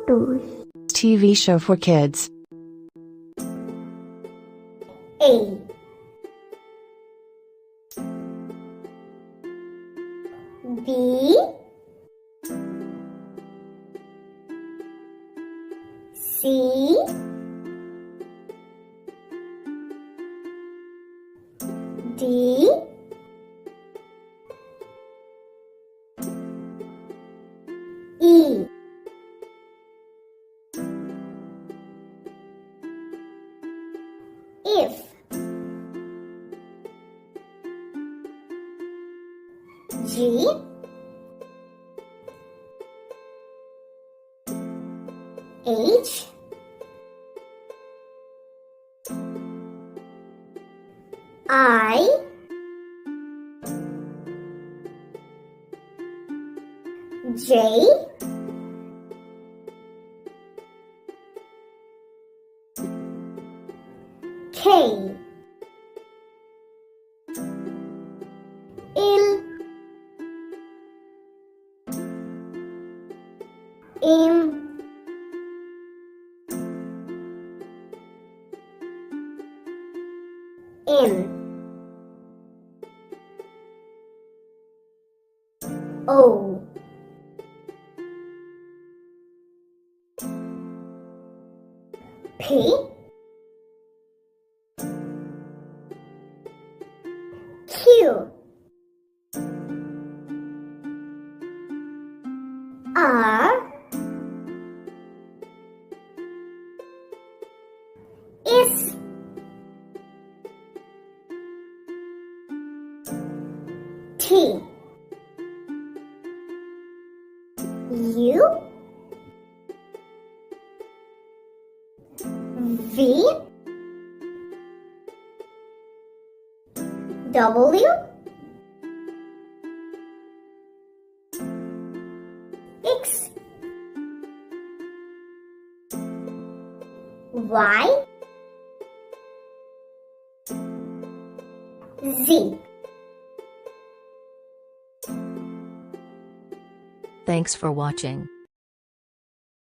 Kuttus. TV show for kids. A B C D E If G H I J K L M N O P Q R S T U V W X Y Z. Thanks for watching.